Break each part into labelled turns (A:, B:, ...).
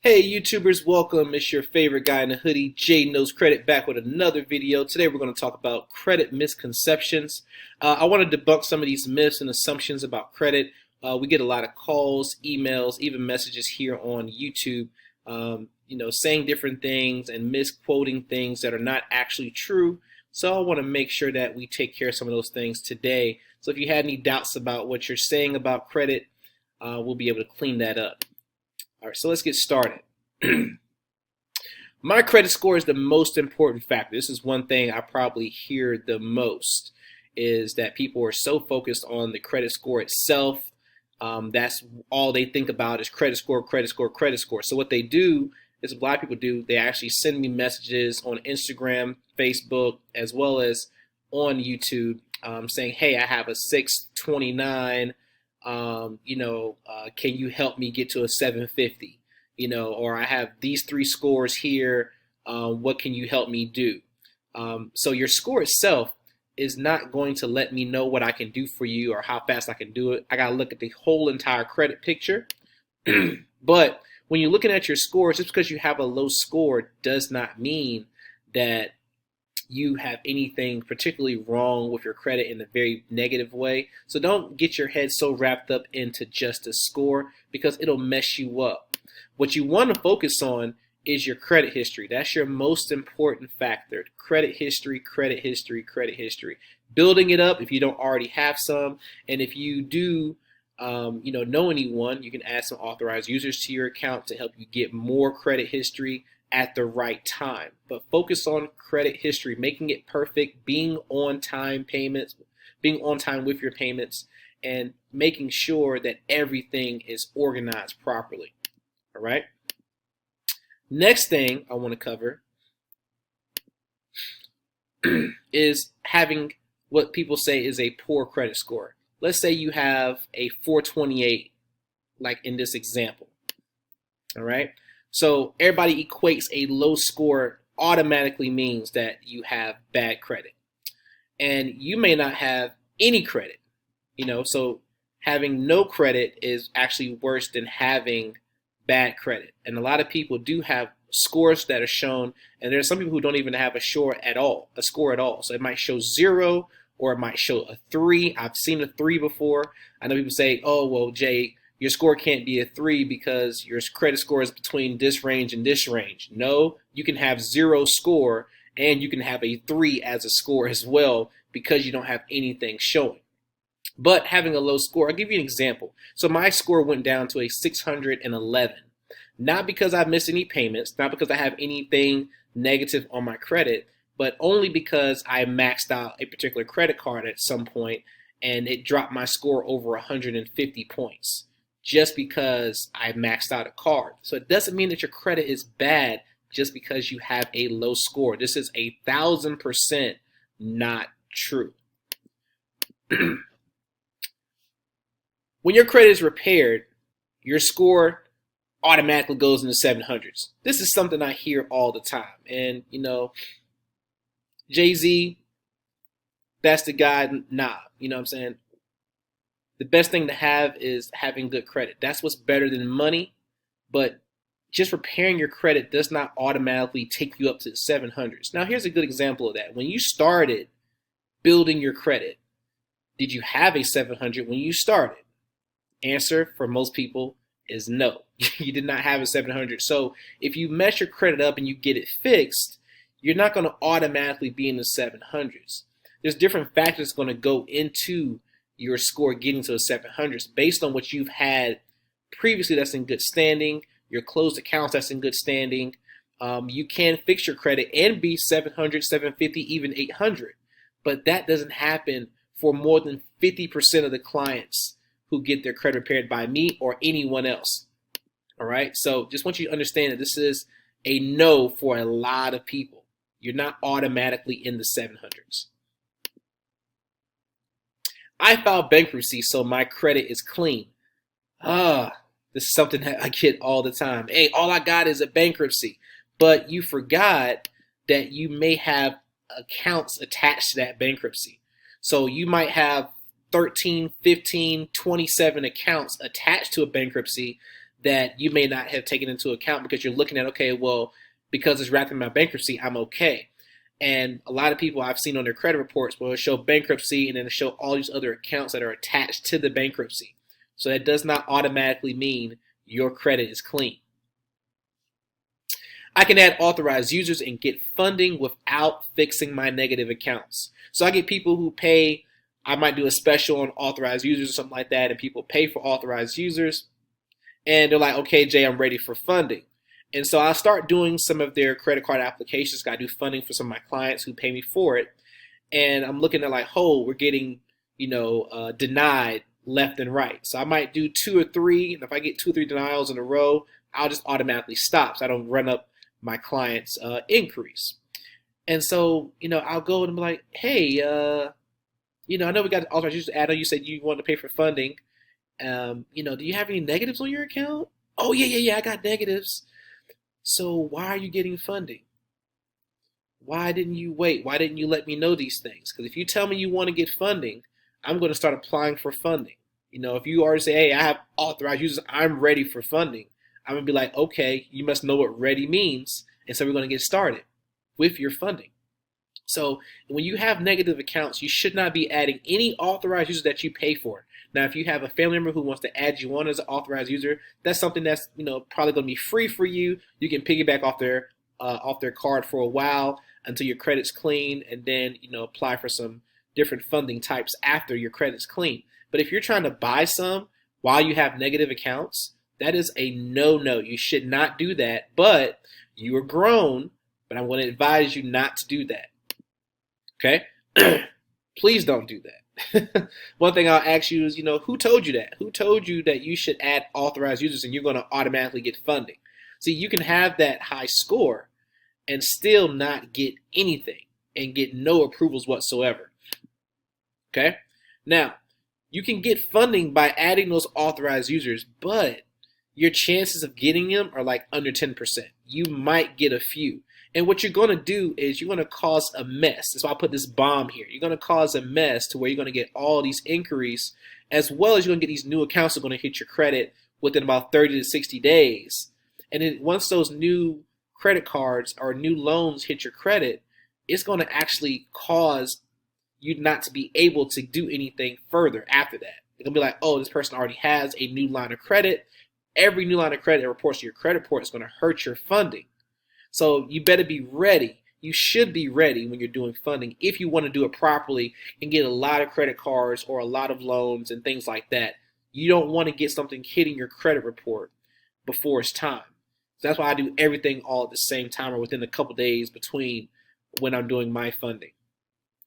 A: Hey YouTubers, welcome. It's your favorite guy in the hoodie, Jay Knows Credit, back with another video. Today we're going to talk about credit misconceptions. I want to debunk some of these myths and assumptions about credit. We get a lot of calls, emails, even messages here on YouTube, saying different things and misquoting things that are not actually true. So I want to make sure that we take care of some of those things today. So if you had any doubts about what you're saying about credit, we'll be able to clean that up. All right, so let's get started. My credit score is the most important factor. This is one thing I probably hear the most, is that people are so focused on the credit score itself. That's all they think about is credit score, credit score, credit score. So what they do is, a lot of people do, they actually send me messages on Instagram, Facebook, as well as on YouTube, saying, hey, I have a 629. Can you help me get to a 750? Or I have these three scores here. What can you help me do? So your score itself is not going to let me know what I can do for you or how fast I can do it. I got to look at the whole entire credit picture. But when you're looking at your scores, just because you have a low score does not mean that you have anything particularly wrong with your credit in a very negative way. So don't get your head so wrapped up into just a score, because it'll mess you up. What you want to focus on is your credit history. That's your most important factor. Credit history, credit history, credit history. Building it up if you don't already have some. And if you do know anyone, you can add some authorized users to your account to help you get more credit history at the right time. But focus on credit history, making it perfect, being on time payments, being on time with your payments, and making sure that everything is organized properly. All right. Next thing I want to cover is having what people say is a poor credit score. Let's say you have a 428, like in this example. All right. So everybody equates a low score automatically means that you have bad credit. And you may not have any credit, so having no credit is actually worse than having bad credit. And a lot of people do have scores that are shown, and there are some people who don't even have a score at all. So it might show 0 or it might show a 3. I've seen a 3 before. I know people say, oh, well, Jay, your score can't be a 3 because your credit score is between this range and this range. No, you can have 0 score and you can have a 3 as a score as well, because you don't have anything showing. But having a low score, I'll give you an example. So my score went down to a 611. Not because I missed any payments, not because I have anything negative on my credit, but only because I maxed out a particular credit card at some point and it dropped my score over 150 points. Just because I maxed out a card. So it doesn't mean that your credit is bad just because you have a low score. This is 1,000% not true. When your credit is repaired, your score automatically goes into 700s. This is something I hear all the time. And, Jay-Z, that's the guy. Nah, you know what I'm saying? The best thing to have is having good credit. That's what's better than money. But just repairing your credit does not automatically take you up to the 700s. Now, here's a good example of that. When you started building your credit, did you have a 700 when you started? Answer for most people is no. You did not have a 700. So if you mess your credit up and you get it fixed, you're not going to automatically be in the 700s. There's different factors going to go into your score getting to the 700s based on what you've had previously that's in good standing, your closed accounts that's in good standing. You can fix your credit and be 700, 750, even 800, but that doesn't happen for more than 50% of the clients who get their credit repaired by me or anyone else. All right, so just want you to understand that this is a no for a lot of people. You're not automatically in the 700s. I filed bankruptcy, so my credit is clean. This is something that I get all the time. Hey, all I got is a bankruptcy. But you forgot that you may have accounts attached to that bankruptcy. So you might have 13, 15, 27 accounts attached to a bankruptcy that you may not have taken into account because you're looking at, okay, well, because it's wrapped in my bankruptcy, I'm okay. And a lot of people I've seen on their credit reports will show bankruptcy and then it'll show all these other accounts that are attached to the bankruptcy. So that does not automatically mean your credit is clean. I can add authorized users and get funding without fixing my negative accounts. So I get people who pay, I might do a special on authorized users or something like that, and people pay for authorized users, and they're like, okay, Jay, I'm ready for funding. And so I start doing some of their credit card applications. I do funding for some of my clients who pay me for it. And I'm looking at like, oh, we're getting, denied left and right. So I might do 2 or 3. And if I get 2 or 3 denials in a row, I'll just automatically stop. So I don't run up my client's increase. And so, I'll go and be like, hey, I know we got authorized users. I know you said you want to pay for funding. Do you have any negatives on your account? Oh, yeah, I got negatives. So why are you getting funding? Why didn't you wait? Why didn't you let me know these things? Because if you tell me you want to get funding, I'm going to start applying for funding. If you already say, hey, I have authorized users, I'm ready for funding, I'm going to be like, okay, you must know what ready means. And so we're going to get started with your funding. So when you have negative accounts, you should not be adding any authorized users that you pay for. Now, if you have a family member who wants to add you on as an authorized user, that's something that's probably going to be free for you. You can piggyback off their card for a while until your credit's clean, and then apply for some different funding types after your credit's clean. But if you're trying to buy some while you have negative accounts, that is a no-no. You should not do that. But you are grown, but I'm going to advise you not to do that. Okay? Please don't do that. One thing I'll ask you is, who told you that? Who told you that you should add authorized users and you're going to automatically get funding? See, you can have that high score and still not get anything and get no approvals whatsoever. Okay? Now, you can get funding by adding those authorized users, but your chances of getting them are like under 10%. You might get a few. And what you're going to do is you're going to cause a mess. That's why I put this bomb here. You're going to cause a mess to where you're going to get all these inquiries, as well as you're going to get these new accounts that are going to hit your credit within about 30 to 60 days. And then once those new credit cards or new loans hit your credit, it's going to actually cause you not to be able to do anything further after that. It's going to be like, oh, this person already has a new line of credit. Every new line of credit that reports to your credit report is going to hurt your funding. So you better be ready. You should be ready when you're doing funding if you want to do it properly and get a lot of credit cards or a lot of loans and things like that. You don't want to get something hitting your credit report before it's time. So that's why I do everything all at the same time or within a couple days between when I'm doing my funding.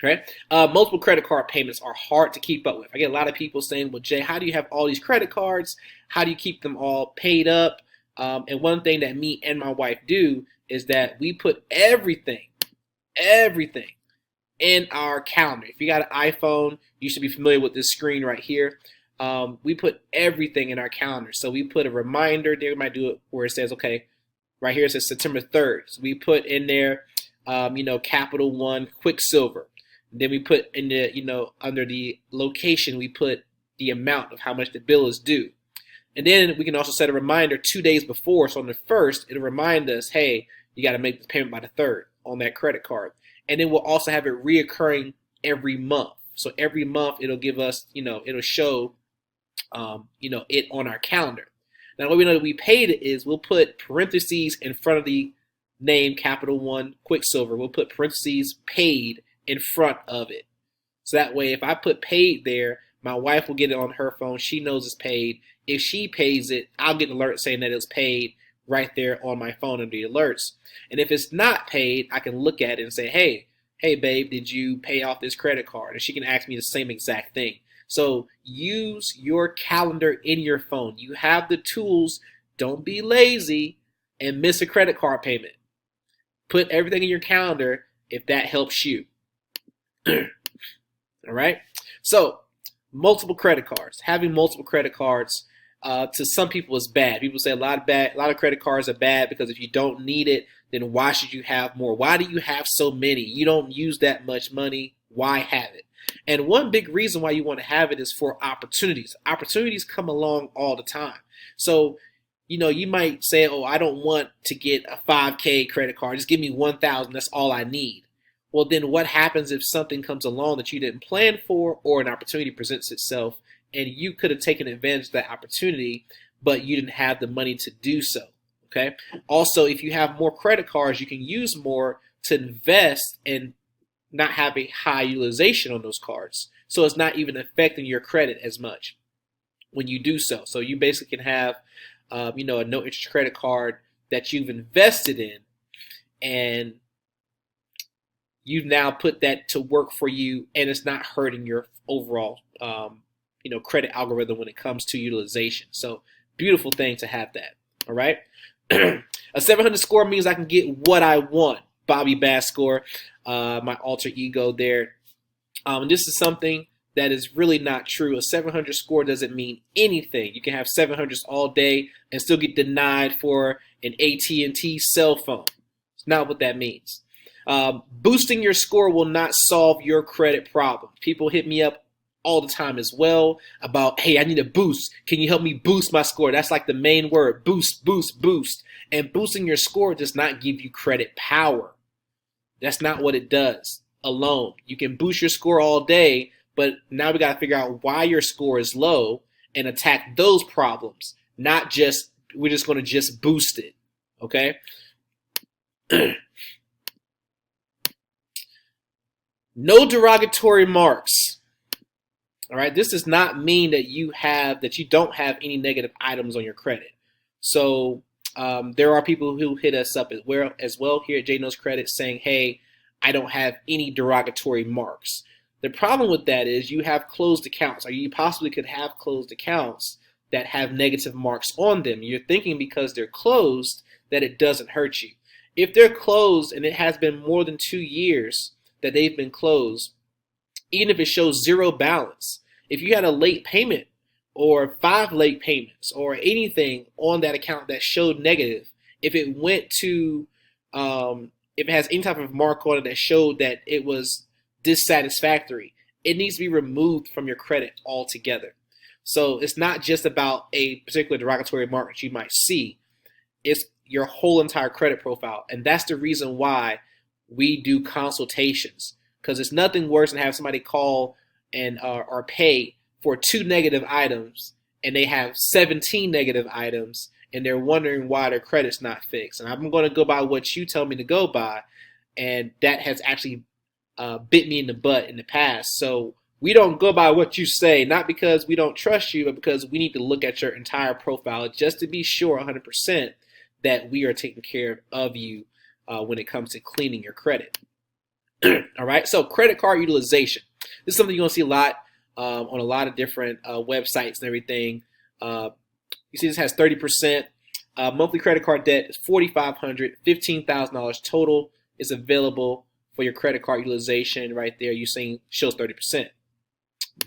A: Okay. Multiple credit card payments are hard to keep up with. I get a lot of people saying, well, Jay, how do you have all these credit cards? How do you keep them all paid up? And one thing that me and my wife do is that we put everything in our calendar. If you got an iPhone, you should be familiar with this screen right here. We put everything in our calendar. So we put a reminder there. We might do it where it says, okay, right here it says September 3rd. So we put in there, Capital One Quicksilver. Then we put in the, under the location, we put the amount of how much the bill is due. And then we can also set a reminder 2 days before. So on the 1st, it'll remind us, hey, you got to make the payment by the 3rd on that credit card. And then we'll also have it reoccurring every month. So every month it'll give us, it'll show, it on our calendar. Now, the way we know that we paid it is we'll put parentheses in front of the name Capital One Quicksilver. We'll put parentheses paid in front of it. So that way, if I put paid there, my wife will get it on her phone. She knows it's paid. If she pays it, I'll get an alert saying that it's paid right there on my phone under the alerts. And if it's not paid, I can look at it and say, hey, babe, did you pay off this credit card? And she can ask me the same exact thing. So use your calendar in your phone. You have the tools. Don't be lazy and miss a credit card payment. Put everything in your calendar if that helps you. All right. So multiple credit cards. Having multiple credit cards to some people is bad. People say a lot of credit cards are bad because if you don't need it, then why should you have more? Why do you have so many? You don't use that much money. Why have it? And one big reason why you want to have it is for opportunities. Opportunities come along all the time. So you might say, oh, I don't want to get a 5K credit card. Just give me 1,000. That's all I need. Well, then what happens if something comes along that you didn't plan for, or an opportunity presents itself and you could have taken advantage of that opportunity, but you didn't have the money to do so? Okay. Also, if you have more credit cards, you can use more to invest and not have a high utilization on those cards. So it's not even affecting your credit as much when you do so. So you basically can have, a no interest credit card that you've invested in, and you've now put that to work for you, and it's not hurting your overall, credit algorithm when it comes to utilization. So beautiful thing to have that. All right. A 700 score means I can get what I want. Bobby Bass score, my alter ego there. This is something that is really not true. A 700 score doesn't mean anything. You can have 700s all day and still get denied for an AT&T cell phone. It's not what that means. Boosting your score will not solve your credit problem. People hit me up all the time as well about, hey, I need a boost. Can you help me boost my score? That's like the main word, boost, boost, boost. And boosting your score does not give you credit power. That's not what it does alone. You can boost your score all day, but now we got to figure out why your score is low and attack those problems, not just, we're just going to just boost it. Okay? No derogatory marks. All right, this does not mean that you don't have any negative items on your credit. So there are people who hit us up as well here at J Knows Credit saying, hey, I don't have any derogatory marks. The problem with that is you have closed accounts, or you possibly could have closed accounts that have negative marks on them. You're thinking because they're closed that it doesn't hurt you. If they're closed and it has been more than 2 years that they've been closed, even if it shows zero balance, if you had a late payment or 5 late payments or anything on that account that showed negative, if it went to, if it has any type of mark on it that showed that it was dissatisfactory, it needs to be removed from your credit altogether. So it's not just about a particular derogatory mark that you might see. It's your whole entire credit profile. And that's the reason why we do consultations. Because it's nothing worse than have somebody call and or pay for 2 negative items, and they have 17 negative items, and they're wondering why their credit's not fixed. And I'm going to go by what you tell me to go by, and that has actually bit me in the butt in the past. So we don't go by what you say, not because we don't trust you, but because we need to look at your entire profile just to be sure 100% that we are taking care of you when it comes to cleaning your credit. All right, so credit card utilization. This is something you're going to see a lot on a lot of different websites and everything. You see this has 30%. Monthly credit card debt is $4,500. $15,000 total is available for your credit card utilization right there. You're seeing shows 30%.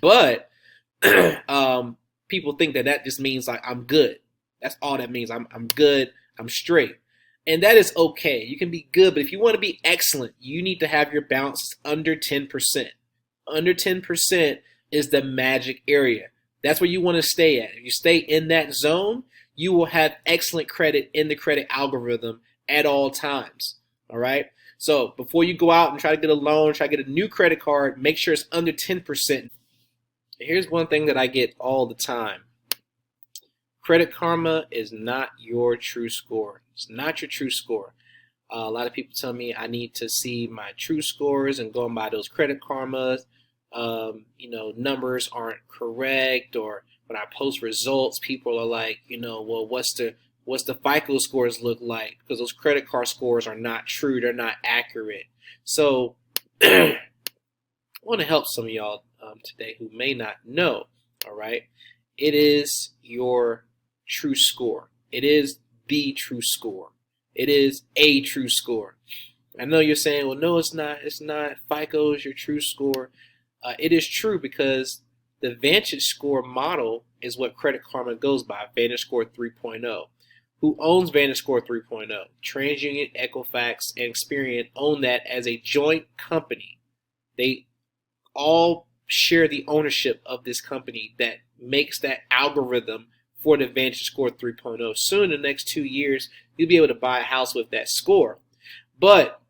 A: But people think that just means like I'm good. That's all that means. I'm good. I'm straight. And that is okay. You can be good, but if you want to be excellent, you need to have your balances under 10%. Under 10% is the magic area. That's where you want to stay at. If you stay in that zone, you will have excellent credit in the credit algorithm at all times. All right? So before you go out and try to get a loan, try to get a new credit card, make sure it's under 10%. Here's one thing that I get all the time. Credit Karma is not your true score. It's not your true score. A lot of people tell me I need to see my true scores and going by those Credit Karmas. Numbers aren't correct, or when I post results, people are like, well, what's the FICO scores look like? Because those credit card scores are not true. They're not accurate. So I want to help some of y'all today who may not know. All right. It is your true score. It is the true score. It is a true score. I know you're saying, well, no, it's not. It's not. FICO is your true score. It is true because the Vantage Score model is what Credit Karma goes by, Vantage Score 3.0. Who owns Vantage Score 3.0? TransUnion, Equifax, and Experian own that as a joint company. They all share the ownership of this company that makes that algorithm for the Advantage Score 3.0. Soon in the next 2 years, you'll be able to buy a house with that score. But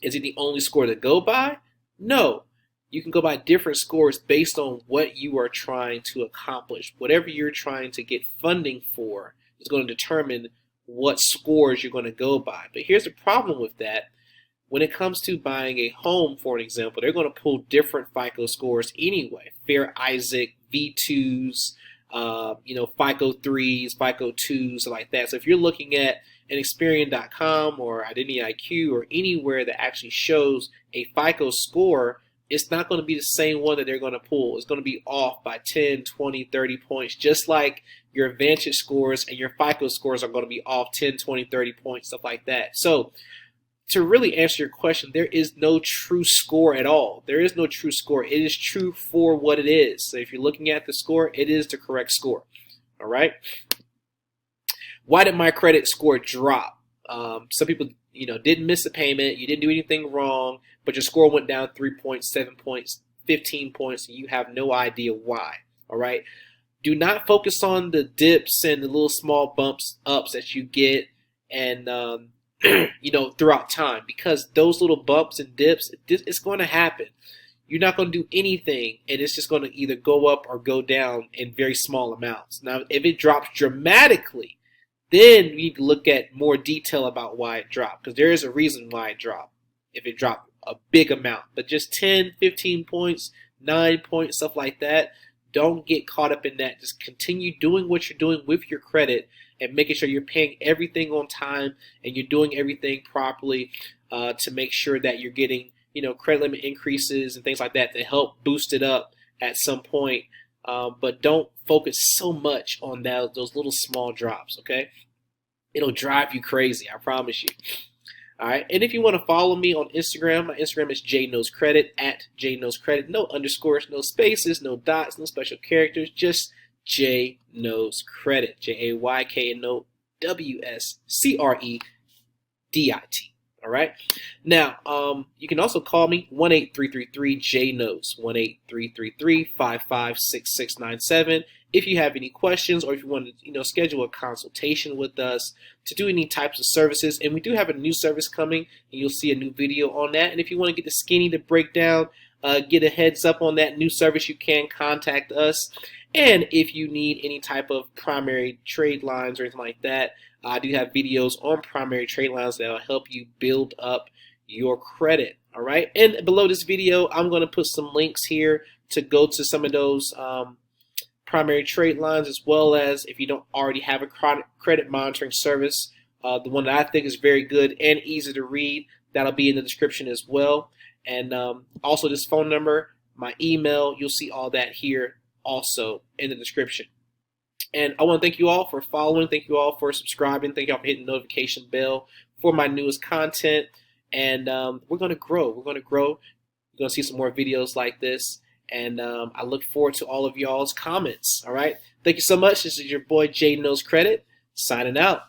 A: is it the only score to go by? No. You can go by different scores based on what you are trying to accomplish. Whatever you're trying to get funding for is going to determine what scores you're going to go by. But here's the problem with that. When it comes to buying a home, for an example, they're going to pull different FICO scores anyway. Fair Isaac, V2s, FICO 3s, FICO 2s, like that. So if you're looking at an Experian.com or Identity IQ or anywhere that actually shows a FICO score, it's not going to be the same one that they're going to pull. It's going to be off by 10, 20, 30 points, just like your Advantage scores and your FICO scores are going to be off 10, 20, 30 points, stuff like that. So to really answer your question, there is no true score at all. There is no true score. It is true for what it is. So if you're looking at the score, it is the correct score. All right. Why did my credit score drop? Some people, didn't miss a payment. You didn't do anything wrong, but your score went down 3 points, 7 points, 15 points, and you have no idea why. All right. Do not focus on the dips and the little small bumps ups that you get and throughout time, because those little bumps and dips, it's going to happen. You're not going to do anything, and it's just going to either go up or go down in very small amounts. Now, if it drops dramatically, then we need to look at more detail about why it dropped, because there is a reason why it dropped, if it dropped a big amount. But just 10, 15 points, 9 points, stuff like that, don't get caught up in that. Just continue doing what you're doing with your credit and making sure you're paying everything on time and you're doing everything properly to make sure that you're getting, credit limit increases and things like that to help boost it up at some point. But don't focus so much on those little small drops, okay? It'll drive you crazy, I promise you. All right, and if you want to follow me on Instagram, my Instagram is jknowscredit, at jknowscredit. No underscores, no spaces, no dots, no special characters, just jknowscredit. JAYKNOWSCREDIT. All right. Now, you can also call me 1-8333-JKNOWS, 1-8333-556697. If you have any questions, or if you want to, schedule a consultation with us to do any types of services. And we do have a new service coming, and you'll see a new video on that. And if you want to get the skinny to break down, get a heads up on that new service, you can contact us. And if you need any type of primary trade lines or anything like that, I do have videos on primary trade lines that will help you build up your credit. All right. And below this video, I'm going to put some links here to go to some of those primary trade lines, as well as if you don't already have a credit monitoring service, the one that I think is very good and easy to read, that'll be in the description as well. And also this phone number, my email, you'll see all that here also in the description. And I want to thank you all for following. Thank you all for subscribing. Thank you all for hitting the notification bell for my newest content. And we're going to grow. We're going to grow. You're going to see some more videos like this. And I look forward to all of y'all's comments. All right. Thank you so much. This is your boy Jay Knows Credit, signing out.